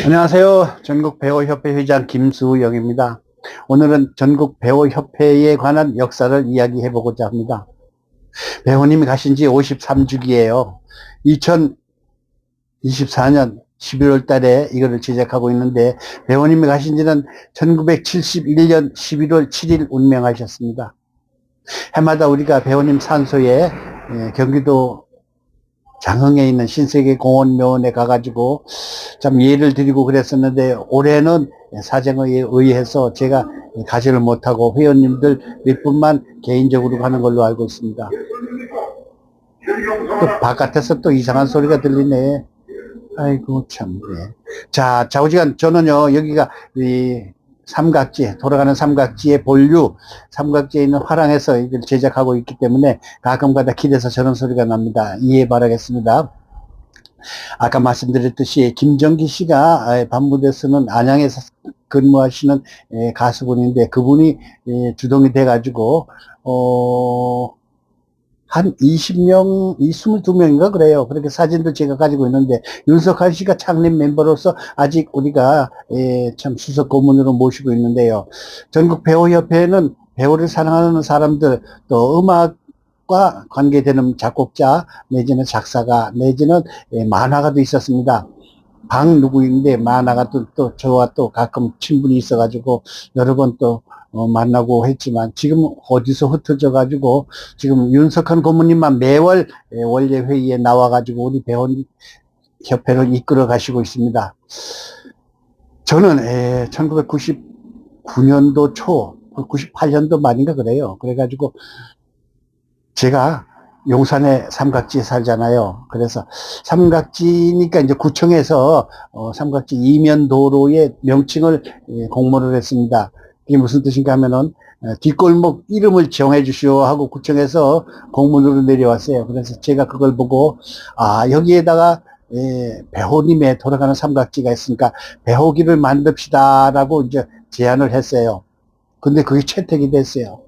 안녕하세요. 전국배우협회 회장 김수영입니다. 오늘은 전국배우협회에 관한 역사를 이야기해 보고자 합니다. 배우님이 가신 지 53주기예요. 2024년 11월 달에 이거를 제작하고 있는데, 배우님이 가신 지는 1971년 11월 7일 운명하셨습니다. 해마다 우리가 배우님 산소에 경기도 장흥에 있는 신세계공원묘원에 가가지고 참 예를 드리고 그랬었는데, 올해는 사정에 의해서 제가 가지를 못하고 회원님들 몇 분만 개인적으로 가는 걸로 알고 있습니다. 또 바깥에서 또 이상한 소리가 들리네. 아이고 참. 네. 자, 좌우지간 저는요, 여기가 이 삼각지, 돌아가는 삼각지의 본류, 삼각지에 있는 화랑에서 이걸 제작하고 있기 때문에 가끔가다 길에서 저런 소리가 납니다. 이해 바라겠습니다. 아까 말씀드렸듯이 김정기 씨가 반무대에서는 안양에서 근무하시는 가수분인데, 그분이 주동이 돼가지고 한 20명, 22명인가 그래요. 그렇게 사진도 제가 가지고 있는데, 윤석한 씨가 창립 멤버로서 아직 우리가 참 수석 고문으로 모시고 있는데요. 전국 배우협회는 배우를 사랑하는 사람들, 또 음악과 관계되는 작곡자 내지는 작사가 내지는 만화가도 있었습니다. 방 누구인데 만화가 또 저와 또 가끔 친분이 있어가지고 여러 번 또 만나고 했지만, 지금 어디서 흩어져 가지고 지금 윤석한 고모님만 매월 원래 회의에 나와가지고 우리 배원 협회를 이끌어 가시고 있습니다. 저는 1999년도 초, 98년도 말인가 그래요. 그래가지고 제가 용산의 삼각지에 살잖아요. 그래서 삼각지니까 이제 구청에서 삼각지 이면도로의 명칭을 공모를 했습니다. 이게 무슨 뜻인가 하면은 뒷골목 이름을 정해 주시오 하고 구청에서 공문으로 내려왔어요. 그래서 제가 그걸 보고, 여기에다가 배호님의 돌아가는 삼각지가 있으니까 배호기를 만듭시다라고 이제 제안을 했어요. 근데 그게 채택이 됐어요.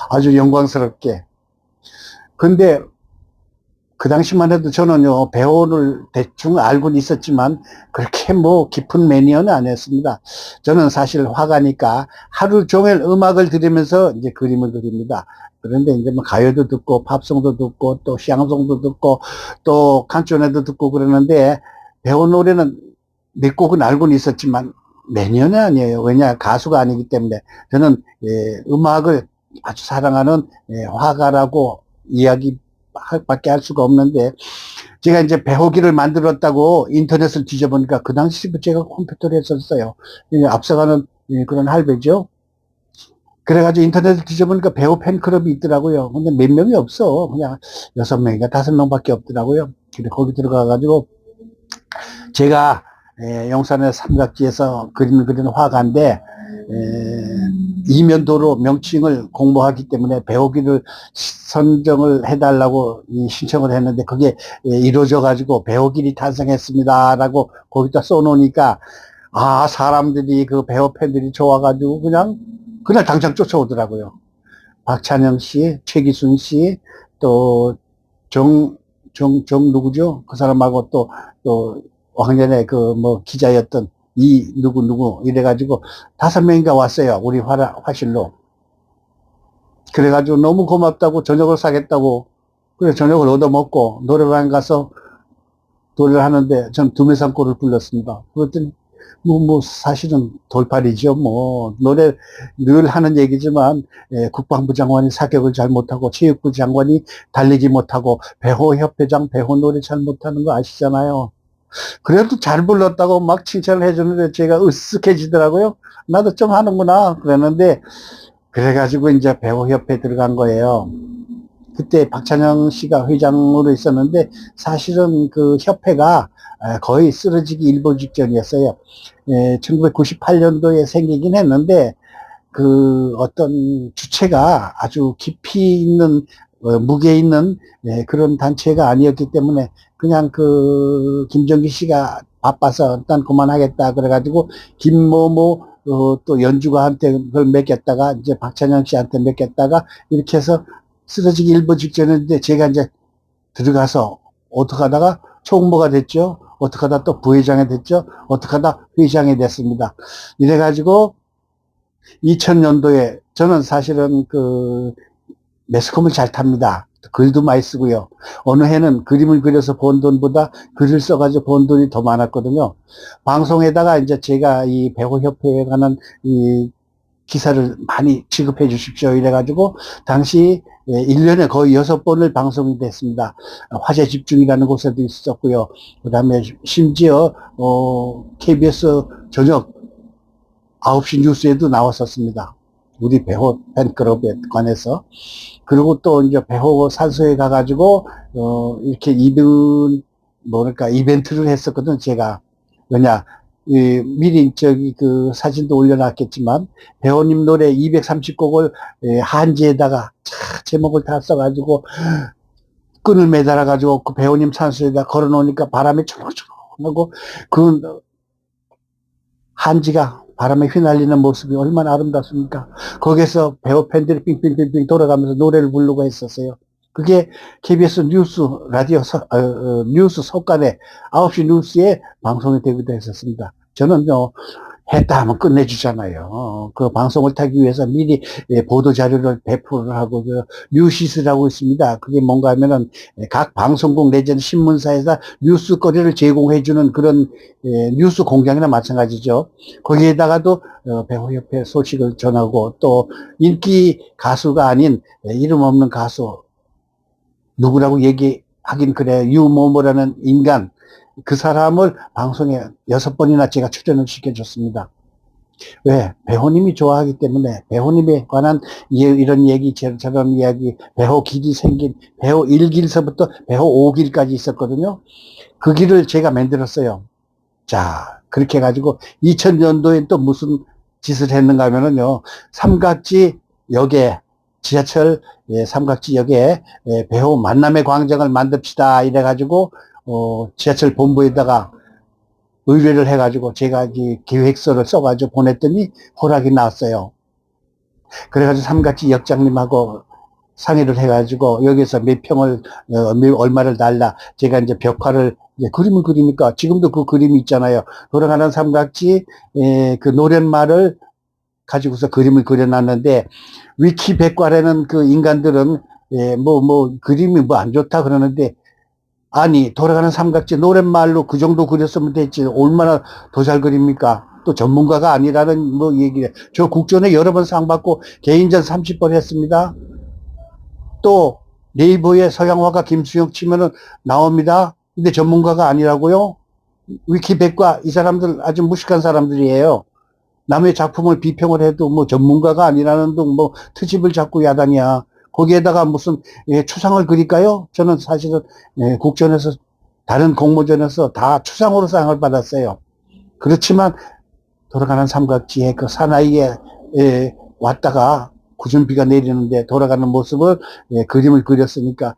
아주 영광스럽게. 근데 그 당시만 해도 저는요, 배우를 대충 알고는 있었지만 그렇게 뭐 깊은 매니어는 아니었습니다. 저는 사실 화가니까 하루 종일 음악을 들으면서 이제 그림을 그립니다. 그런데 이제 뭐 가요도 듣고 팝송도 듣고 또 샹송도 듣고 또 칸초네도 듣고 그러는데, 배우 노래는 몇 곡은 알고는 있었지만 매니어는 아니에요. 왜냐, 가수가 아니기 때문에. 저는 음악을 아주 사랑하는 화가라고 이야기 밖에 할 수가 없는데, 제가 이제 배호기를 만들었다고 인터넷을 뒤져보니까 그 당시 제가 컴퓨터를 했었어요. 앞서가는 그런 할배죠. 그래가지고 인터넷을 뒤져보니까 배우 팬클럽이 있더라고요. 근데 몇 명이 없어. 그냥 6명인가 5명밖에 없더라고요. 근데 거기 들어가가지고 제가 용산의 삼각지에서 그림을 그리는 화가인데, 이면도로 명칭을 공모하기 때문에 배우기를 선정을 해달라고 신청을 했는데, 그게 이루어져 가지고 배우길이 탄생했습니다라고 거기다 써놓으니까, 사람들이, 그 배우 팬들이 좋아가지고 그날 당장 쫓아오더라고요. 박찬영 씨, 최기순 씨, 또 누구죠? 그 사람하고 또 왕년에 그 뭐 기자였던 누구 이래가지고 5명인가 왔어요. 우리 화실로. 그래가지고 너무 고맙다고 저녁을 사겠다고. 그래, 저녁을 얻어먹고 노래방 가서 노래를 하는데 전 두메상골을 불렀습니다. 그랬더니 사실은 돌팔이죠. 뭐 노래 늘 하는 얘기지만, 국방부 장관이 사격을 잘 못하고 체육부 장관이 달리지 못하고 배호협회장 배호 노래 잘 못하는 거 아시잖아요. 그래도 잘 불렀다고 막 칭찬을 해주는데 제가 으쓱해지더라고요. 나도 좀 하는구나 그랬는데, 그래가지고 이제 배우협회 들어간 거예요. 그때 박찬영 씨가 회장으로 있었는데, 사실은 그 협회가 거의 쓰러지기 일보 직전이었어요. 1998년도에 생기긴 했는데, 그 어떤 주체가 아주 깊이 있는 무게 있는 그런 단체가 아니었기 때문에, 그냥 그 김정기 씨가 바빠서 일단 그만하겠다 그래가지고 김모모 또 연주가한테 그걸 맡겼다가 이제 박찬영 씨한테 맡겼다가 이렇게 해서 쓰러지기 일보 직전인데, 제가 이제 들어가서 어떻게 하다가 총무가 됐죠. 어떻게 하다 또 부회장이 됐죠. 어떻게 하다 회장이 됐습니다. 이래가지고 2000년도에 저는 사실은 그 매스컴을 잘 탑니다. 글도 많이 쓰고요. 어느 해는 그림을 그려서 번 돈보다 글을 써가지고 번 돈이 더 많았거든요. 방송에다가 이제 제가 이 배우협회에 관한 이 기사를 많이 지급해 주십시오. 이래가지고 당시 1년에 거의 6번을 방송이 됐습니다. 화제 집중이라는 곳에도 있었고요. 그 다음에 심지어 KBS 저녁 9시 뉴스에도 나왔었습니다. 우리 배우 팬클럽에 관해서. 그리고 또 이제 배우 산소에 가가지고 이렇게 뭐랄까 이벤트를 했었거든. 제가 왜냐 미리 저기 그 사진도 올려놨겠지만 배우님 노래 230곡을 한지에다가 제목을 다 써가지고 끈을 매달아가지고 그 배우님 산소에다 걸어놓으니까 바람이 초록초록하고 그 한지가 바람에 휘날리는 모습이 얼마나 아름답습니까? 거기에서 배우 팬들이 빙빙빙빙 돌아가면서 노래를 부르고 했었어요. 그게 KBS 뉴스 라디오 뉴스 속간에 9시 뉴스에 방송이 되기도 했었습니다. 저는요 했다 하면 끝내주잖아요. 그 방송을 타기 위해서 미리 보도 자료를 배포를 하고 그 뉴시스라고 있습니다. 그게 뭔가 하면은 각 방송국 내지는 신문사에서 뉴스거리를 제공해주는 그런 뉴스 공장이나 마찬가지죠. 거기에다가도 배우협회 소식을 전하고 또 인기 가수가 아닌 이름 없는 가수 누구라고 얘기하긴 그래 유모모라는 인간 그 사람을 방송에 6번이나 제가 출연을 시켜줬습니다. 왜? 배우님이 좋아하기 때문에 배우님에 관한 이런 얘기, 저런 이야기, 배우 길이 생긴 배우 1길서부터 배우 5길까지 있었거든요. 그 길을 제가 만들었어요. 자, 그렇게 해가지고 2000년도에 또 무슨 짓을 했는가 하면은요, 삼각지 역에 지하철 삼각지 역에 배우 만남의 광장을 만듭시다 이래가지고 지하철 본부에다가 의뢰를 해가지고 제가 이 계획서를 써가지고 보냈더니 허락이 나왔어요. 그래가지고 삼각지 역장님하고 상의를 해가지고 여기서 몇 평을 얼마를 달라. 제가 이제 벽화를 그림을 그리니까 지금도 그 그림이 있잖아요. 돌아가는 삼각지 그 노랫말을 가지고서 그림을 그려놨는데 위키 백과라는 그 인간들은 그림이 뭐 안 좋다 그러는데 아니 돌아가는 삼각지 노랫말로 그 정도 그렸으면 됐지 얼마나 더 잘 그립니까? 또 전문가가 아니라는 뭐 얘기를 저 국전에 여러 번 상 받고 개인전 30번 했습니다. 또 네이버에 서양화가 김수영 치면은 나옵니다. 근데 전문가가 아니라고요? 위키백과 이 사람들 아주 무식한 사람들이에요. 남의 작품을 비평을 해도 뭐 전문가가 아니라는 둥 뭐 트집을 잡고 야단이야. 거기에다가 무슨 추상을 그릴까요? 저는 사실은 국전에서 다른 공모전에서 다 추상으로 상을 받았어요. 그렇지만 돌아가는 삼각지에 그 사나이에 왔다가 굳은 비가 내리는데 돌아가는 모습을 그림을 그렸으니까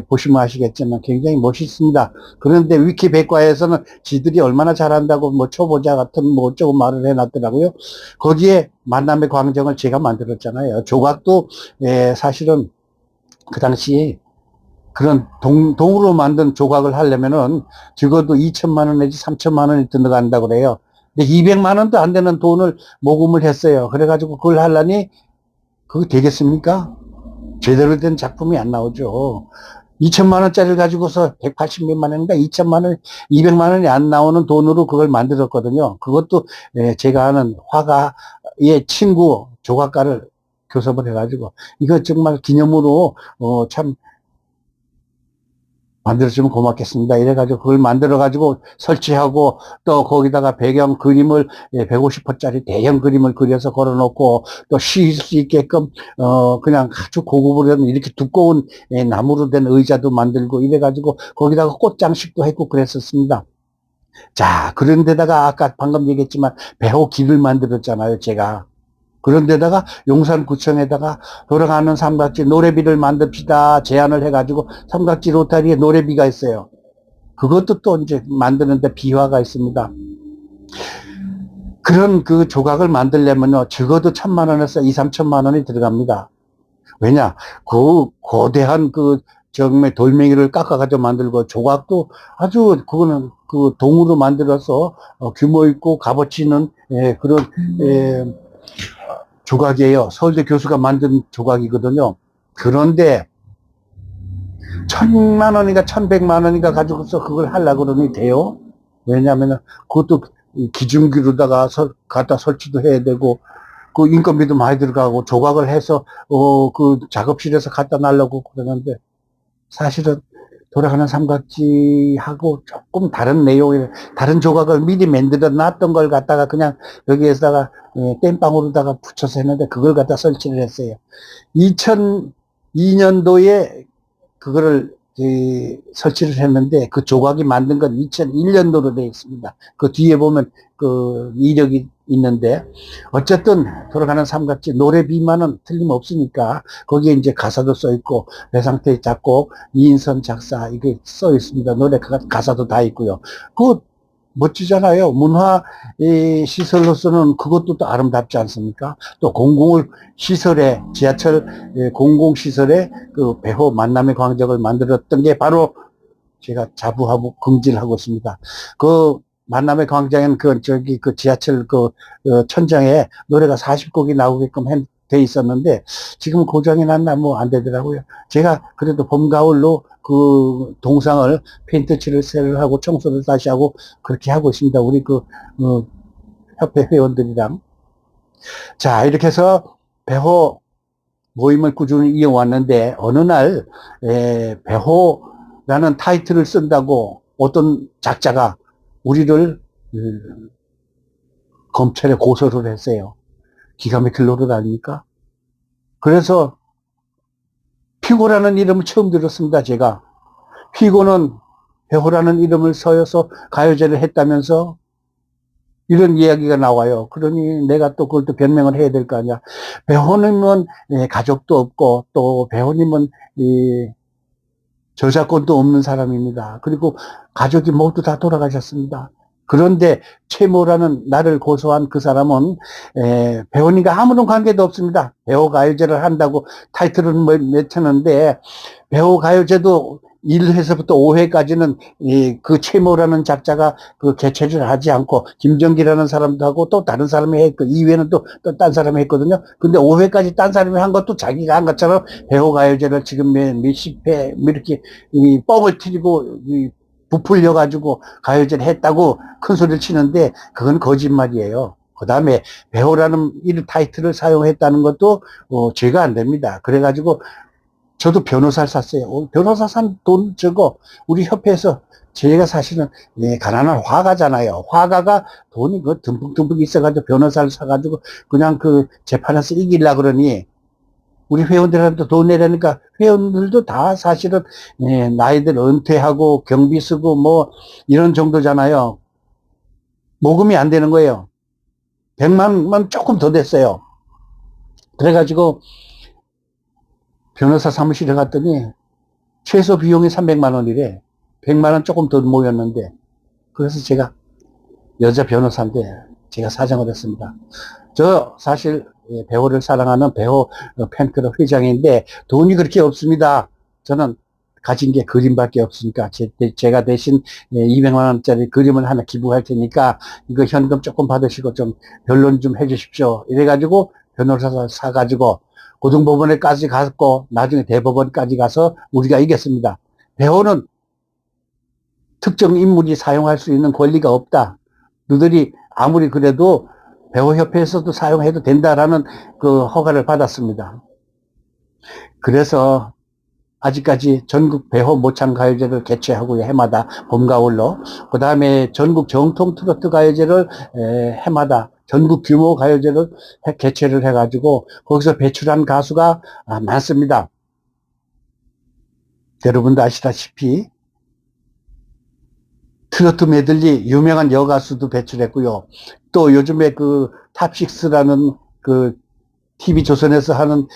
보시면 아시겠지만 굉장히 멋있습니다. 그런데 위키백과에서는 지들이 얼마나 잘한다고 뭐 초보자 같은 뭐 어쩌고 말을 해놨더라고요. 거기에 만남의 광장을 제가 만들었잖아요. 조각도 사실은 그 당시에 그런 동으로 만든 조각을 하려면은 적어도 2천만 원 내지 3천만 원이 들어간다고 그래요. 근데 200만 원도 안 되는 돈을 모금을 했어요. 그래가지고 그걸 하려니 그거 되겠습니까? 제대로 된 작품이 안 나오죠. 2천만 원짜리를 가지고서 180몇만 원인가 2천만 원, 200만 원이 안 나오는 돈으로 그걸 만들었거든요. 그것도 제가 아는 화가의 친구 조각가를 교섭을 해가지고 이거 정말 기념으로 참 만들어주면 고맙겠습니다. 이래가지고 그걸 만들어가지고 설치하고 또 거기다가 배경 그림을 150호짜리 대형 그림을 그려서 걸어놓고 또 쉴 수 있게끔 그냥 아주 고급으로 된 이렇게 두꺼운 나무로 된 의자도 만들고 이래가지고 거기다가 꽃장식도 했고 그랬었습니다. 자, 그런데다가 아까 방금 얘기했지만 배우 길을 만들었잖아요, 제가. 그런데다가 용산구청에다가 돌아가는 삼각지 노래비를 만듭시다 제안을 해가지고 삼각지 로타리에 노래비가 있어요. 그것도 또 이제 만드는데 비화가 있습니다. 그런 그 조각을 만들려면요 적어도 1,000만 원에서 2, 3천만 원이 들어갑니다. 왜냐 그 거대한 그 정말 돌멩이를 깎아가지고 만들고 조각도 아주 그거는 그 동으로 만들어서 규모 있고 값어치 있는 그런 조각이에요. 서울대 교수가 만든 조각이거든요. 그런데 1,000만 원인가 1,100만 원인가 가지고서 그걸 하려고 그러니 돼요? 왜냐하면 그것도 기중기로다가 갖다 설치도 해야 되고 그 인건비도 많이 들어가고 조각을 해서 그 작업실에서 갖다 놔려고 그러는데 사실은 돌아가는 삼각지하고 조금 다른 내용의 다른 조각을 미리 만들어 놨던 걸 갖다가 그냥 여기에다가 땜빵으로다가 붙여서 했는데 그걸 갖다 설치를 했어요. 2002년도에 그거를 설치를 했는데 그 조각이 만든 건 2001년도로 되어 있습니다. 그 뒤에 보면 그 이력이 있는데 어쨌든 돌아가는 삼각지 노래 비만은 틀림없으니까 거기에 이제 가사도 써 있고 배상태 작곡 이인선 작사 이게 써 있습니다. 노래 가사도 다 있고요. 그 멋지잖아요. 문화 시설로서는 그것도 또 아름답지 않습니까? 또 공공을 시설에 지하철 공공시설에 그 배호 만남의 광장을 만들었던 게 바로 제가 자부하고 긍지하고 있습니다. 그 만남의 광장엔 그 지하철 천장에 노래가 40곡이 나오게끔 돼 있었는데 지금 고장이 났나 뭐 안 되더라고요. 제가 그래도 봄 가을로 그 동상을 페인트 칠을 하고 청소를 다시 하고 그렇게 하고 있습니다. 우리 협회 회원들이랑. 자, 이렇게 해서 배호 모임을 꾸준히 이어왔는데 어느 날 배호라는 타이틀을 쓴다고 어떤 작자가 우리를 검찰에 고소를 했어요. 기가 막힐 노릇 아닙니까? 그래서 피고라는 이름을 처음 들었습니다. 제가. 피고는 배호라는 이름을 써서 가요제를 했다면서 이런 이야기가 나와요. 그러니 내가 또 그걸 또 변명을 해야 될 거 아니야. 배호님은 가족도 없고 또 배호님은 저작권도 없는 사람입니다. 그리고 가족이 모두 다 돌아가셨습니다. 그런데 최모라는 나를 고소한 그 사람은 배우님과 아무런 관계도 없습니다. 배우 가요제를 한다고 타이틀을 맺혔는데 배우 가요제도 1회서부터 5회까지는 그 최모라는 작자가 그 개최를 하지 않고 김정기라는 사람도 하고 또 다른 사람이 했고 2회는 또 딴 사람이 했거든요. 근데 5회까지 딴 사람이 한 것도 자기가 한 것처럼 배우 가요제를 지금 몇십 회 이렇게 뻥을 튀고 부풀려 가지고 가요제를 했다고 큰 소리를 치는데 그건 거짓말이에요. 그 다음에 배우라는 이 타이틀을 사용했다는 것도 죄가 안 됩니다. 그래가지고 저도 변호사를 샀어요. 변호사 산 돈 저거 우리 협회에서 제가 사실은 가난한 화가잖아요. 화가가 돈이 그 듬뿍듬뿍 있어가지고 변호사를 사가지고 그냥 그 재판에서 이기려고 그러니 우리 회원들한테 돈 내라니까 회원들도 다 사실은 나이들 은퇴하고 경비 쓰고 뭐 이런 정도잖아요. 모금이 안 되는 거예요. 100만 조금 더 됐어요. 그래가지고 변호사 사무실에 갔더니 최소 비용이 300만 원이래. 100만 원 조금 더 모였는데 그래서 제가 여자 변호사인데 제가 사정을 했습니다. 저 사실 배우를 사랑하는 배우 팬클럽 회장인데 돈이 그렇게 없습니다. 저는 가진 게 그림밖에 없으니까 제가 대신 200만 원짜리 그림을 하나 기부할 테니까 이거 현금 조금 받으시고 좀 변론 좀 해주십시오. 이래가지고 변호사 사가지고 고등법원에까지 갔고 나중에 대법원까지 가서 우리가 이겼습니다. 배우는 특정 인물이 사용할 수 있는 권리가 없다. 너희들이 아무리 그래도 배우협회에서도 사용해도 된다라는 그 허가를 받았습니다. 그래서 아직까지 전국 배호 모창 가요제를 개최하고요. 해마다 봄 가을로. 그 다음에 전국 정통 트로트 가요제를 해마다 전국 규모 가요제를 개최를 해가지고 거기서 배출한 가수가 많습니다. 여러분도 아시다시피 트로트 메들리 유명한 여가수도 배출했고요. 또 요즘에 그 탑식스라는 그 TV 조선에서 하는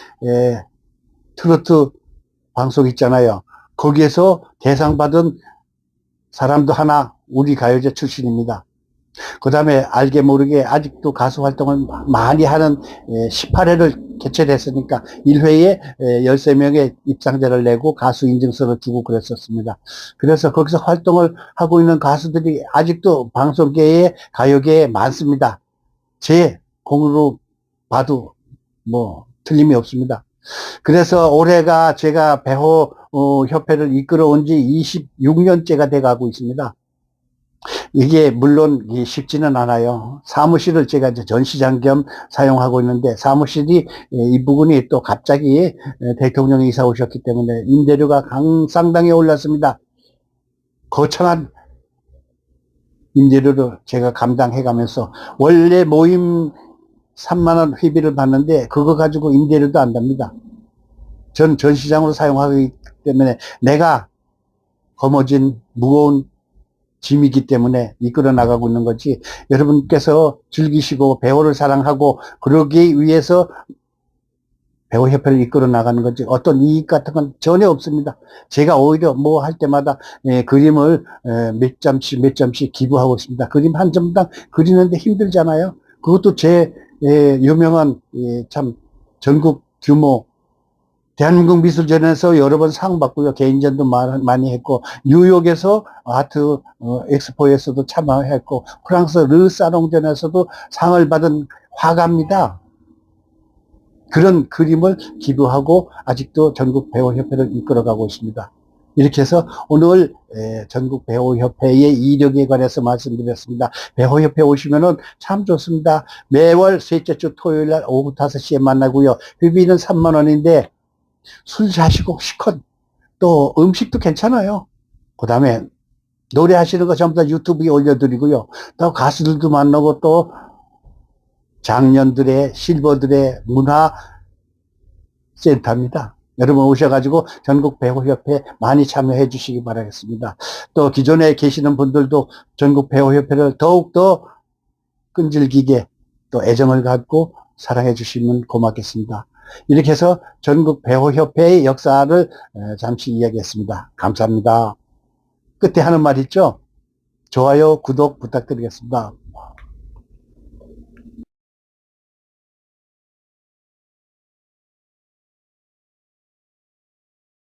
트로트 방송 있잖아요. 거기에서 대상 받은 사람도 하나 우리 가요제 출신입니다. 그 다음에 알게 모르게 아직도 가수 활동을 많이 하는 18회를 개최를 했으니까 1회에 13명의 입상자를 내고 가수 인증서를 주고 그랬었습니다. 그래서 거기서 활동을 하고 있는 가수들이 아직도 방송계에 가요계에 많습니다. 제 공으로 봐도 뭐 틀림이 없습니다. 그래서 올해가 제가 배호 협회를 이끌어 온 지 26년째가 돼 가고 있습니다. 이게 물론 쉽지는 않아요. 사무실을 제가 이제 전시장 겸 사용하고 있는데 사무실이 이 부분이 또 갑자기 대통령이 이사 오셨기 때문에 임대료가 상당히 올랐습니다. 거창한 임대료를 제가 감당해 가면서 원래 모임 3만 원 회비를 받는데 그거 가지고 임대료도 안 답니다. 전 전시장으로 사용하기 때문에 내가 거머쥔 무거운 짐이기 때문에 이끌어 나가고 있는 거지, 여러분께서 즐기시고 배우를 사랑하고 그러기 위해서 배우협회를 이끌어 나가는 거지 어떤 이익 같은 건 전혀 없습니다. 제가 오히려 뭐 할 때마다 그림을 몇 점씩 기부하고 있습니다. 그림 한 점당 그리는데 힘들잖아요. 그것도 제 유명한 참 전국 규모 대한민국 미술전에서 여러 번 상 받고요. 개인전도 많이 했고, 뉴욕에서 아트 엑스포에서도 참여했고, 프랑스 르사롱전에서도 상을 받은 화가입니다. 그런 그림을 기부하고 아직도 전국 배우협회를 이끌어가고 있습니다. 이렇게 해서 오늘 전국 배우협회의 이력에 관해서 말씀드렸습니다. 배우협회 오시면은 참 좋습니다. 매월 셋째 주 토요일 날 오후 5시에 만나고요. 회비는 3만 원인데 술 자시고 시컷 또 음식도 괜찮아요. 그 다음에 노래하시는 거 전부 다 유튜브에 올려드리고요. 또 가수들도 만나고 또 장년들의 실버들의 문화센터입니다. 여러분 오셔가지고 전국 배우협회 많이 참여해 주시기 바라겠습니다. 또 기존에 계시는 분들도 전국 배우협회를 더욱더 끈질기게 또 애정을 갖고 사랑해 주시면 고맙겠습니다. 이렇게 해서 전국 배우협회의 역사를 잠시 이야기했습니다. 감사합니다. 끝에 하는 말 있죠? 좋아요, 구독 부탁드리겠습니다.